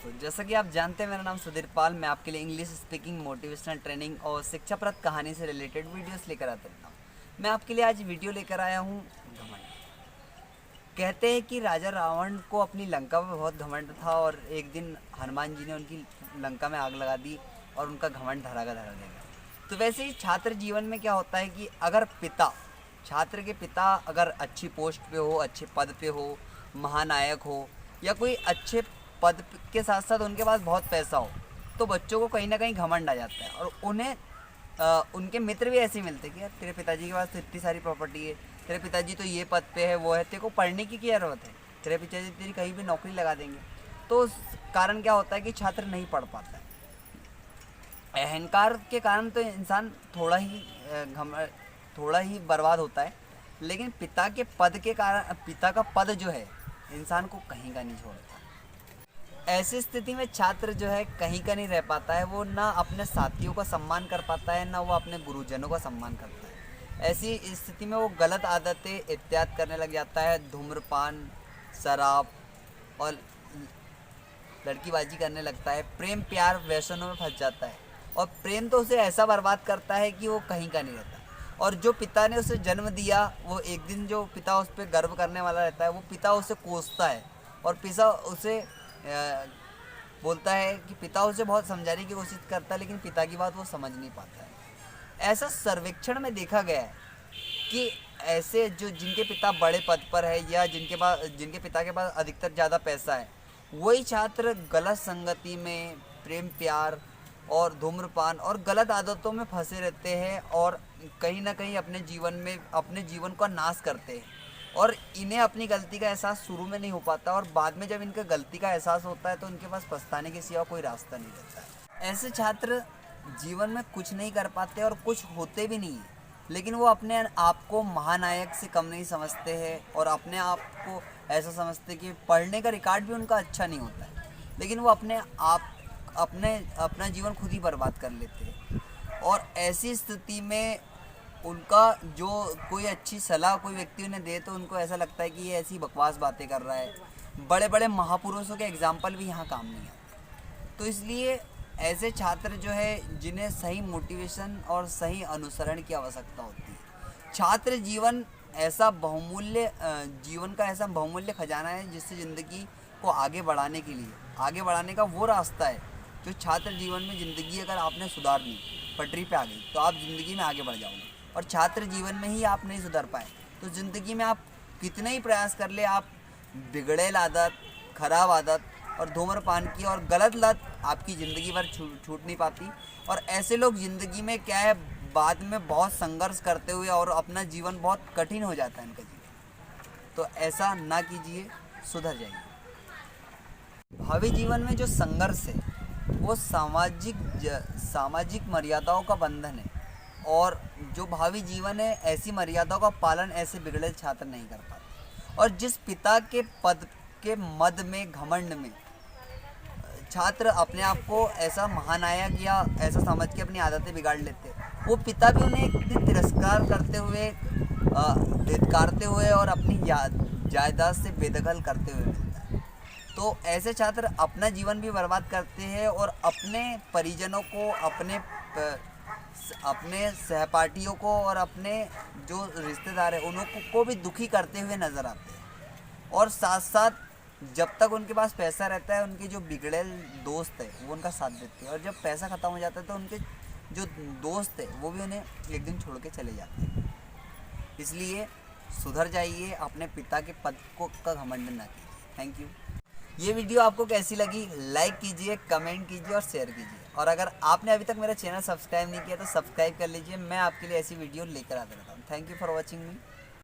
दोस्तों, जैसा कि आप जानते हैं मेरा नाम सुधीर पाल। मैं आपके लिए इंग्लिश स्पीकिंग, मोटिवेशनल ट्रेनिंग और शिक्षाप्रद कहानी से रिलेटेड वीडियोस लेकर आता रहता हूँ। मैं आपके लिए आज वीडियो लेकर आया हूँ घमंड। कहते हैं कि राजा रावण को अपनी लंका पर बहुत घमंड था और एक दिन हनुमान जी ने उनकी लंका में आग लगा दी और उनका घमंड धरा का धरा दे गया। तो वैसे ही छात्र जीवन में क्या होता है कि अगर छात्र के पिता अगर अच्छी पोस्ट पे हो, अच्छे पद पे हो, महानायक हो या कोई अच्छे पद के साथ साथ उनके पास बहुत पैसा हो, तो बच्चों को कहीं ना कहीं घमंड आ जाता है और उन्हें उनके मित्र भी ऐसे ही मिलते हैं कि यार तेरे पिताजी के पास तो इतनी सारी प्रॉपर्टी है, तेरे पिताजी तो ये पद पे है, वो है, तेरे को पढ़ने की क्या ज़रूरत है, तेरे पिताजी तेरी कहीं भी नौकरी लगा देंगे। तो उस कारण क्या होता है कि छात्र नहीं पढ़ पाता है। अहंकार के कारण तो इंसान थोड़ा ही बर्बाद होता है, लेकिन पिता के पद के कारण, पिता का पद जो है इंसान को कहीं का नहीं छोड़ता। ऐसी स्थिति में छात्र जो है कहीं का नहीं रह पाता है। वो ना अपने साथियों का सम्मान कर पाता है, ना वो अपने गुरुजनों का सम्मान करता है। ऐसी स्थिति में वो गलत आदतें इत्यादि करने लग जाता है। धूम्रपान, शराब और लड़कीबाजी करने लगता है। प्रेम प्यार व्यसनों में फंस जाता है और प्रेम तो उसे ऐसा बर्बाद करता है कि वो कहीं का नहीं रहता। और जो पिता ने उसे जन्म दिया, वो एक दिन जो पिता उस पर गर्व करने वाला रहता है, वो पिता उसे कोसता है और पिता उसे बोलता है कि पिता उसे बहुत समझाने की कोशिश करता है, लेकिन पिता की बात वो समझ नहीं पाता है। ऐसा सर्वेक्षण में देखा गया है कि ऐसे जो जिनके पिता बड़े पद पर है या जिनके पिता के पास अधिकतर ज़्यादा पैसा है, वही छात्र गलत संगति में, प्रेम प्यार और धूम्रपान और गलत आदतों में फंसे रहते हैं और कहीं ना कहीं अपने जीवन का नाश करते हैं। और इन्हें अपनी गलती का एहसास शुरू में नहीं हो पाता और बाद में जब इनका गलती का एहसास होता है तो उनके पास पछताने के सिवा कोई रास्ता नहीं रहता है। ऐसे छात्र जीवन में कुछ नहीं कर पाते और कुछ होते भी नहीं है, लेकिन वो अपने आप को महानायक से कम नहीं समझते हैं और अपने आप को ऐसा समझते कि पढ़ने का रिकॉर्ड भी उनका अच्छा नहीं होता है, लेकिन वो अपना जीवन खुद ही बर्बाद कर लेते हैं। और ऐसी स्थिति में उनका जो कोई अच्छी सलाह कोई व्यक्ति उन्हें दे तो उनको ऐसा लगता है कि ये ऐसी बकवास बातें कर रहा है। बड़े बड़े महापुरुषों के एग्जाम्पल भी यहाँ काम नहीं आते। तो इसलिए ऐसे छात्र जो है जिन्हें सही मोटिवेशन और सही अनुसरण की आवश्यकता होती है। छात्र जीवन का ऐसा बहुमूल्य खजाना है जिससे ज़िंदगी को आगे बढ़ाने का वो रास्ता है जो छात्र जीवन में ज़िंदगी अगर आपने सुधार ली, पटरी पे आ गई, तो आप ज़िंदगी में आगे बढ़ जाओगे। और छात्र जीवन में ही आप नहीं सुधर पाए तो ज़िंदगी में आप कितने ही प्रयास कर ले, आप बिगड़ेल आदत, खराब आदत और धूम्रपान की और गलत लत आपकी ज़िंदगी भर छूट नहीं पाती। और ऐसे लोग ज़िंदगी में क्या है, बाद में बहुत संघर्ष करते हुए और अपना जीवन बहुत कठिन हो जाता है इनका जीवन। तो ऐसा ना कीजिए, सुधर जाइए। भावी जीवन में जो संघर्ष है वो सामाजिक मर्यादाओं का बंधन है और जो भावी जीवन है ऐसी मर्यादाओं का पालन ऐसे बिगड़े छात्र नहीं कर पाते। और जिस पिता के पद के मद में, घमंड में छात्र अपने आप को ऐसा महानायक या ऐसा समझ के अपनी आदतें बिगाड़ लेते हैं, वो पिता भी उन्हें एक दिन तिरस्कार करते हुए, धिक्कारते हुए और अपनी जायदाद से बेदखल करते हुए मिलता है। तो ऐसे छात्र अपना जीवन भी बर्बाद करते हैं और अपने परिजनों को, अपने सहपाठियों को और अपने जो रिश्तेदार हैं उनको भी दुखी करते हुए नज़र आते हैं। और साथ साथ जब तक उनके पास पैसा रहता है, उनके जो बिगड़ेल दोस्त है वो उनका साथ देते हैं, और जब पैसा ख़त्म हो जाता है तो उनके जो दोस्त है वो भी उन्हें एक दिन छोड़ के चले जाते हैं। इसलिए सुधर जाइए, अपने पिता के पद का घमंड ना कीजिए। Thank you. ये वीडियो आपको कैसी लगी, लाइक कीजिए, कमेंट कीजिए और शेयर कीजिए। और अगर आपने अभी तक मेरा चैनल सब्सक्राइब नहीं किया तो सब्सक्राइब कर लीजिए। मैं आपके लिए ऐसी वीडियो लेकर आता रहता हूँ। Thank you for watching me.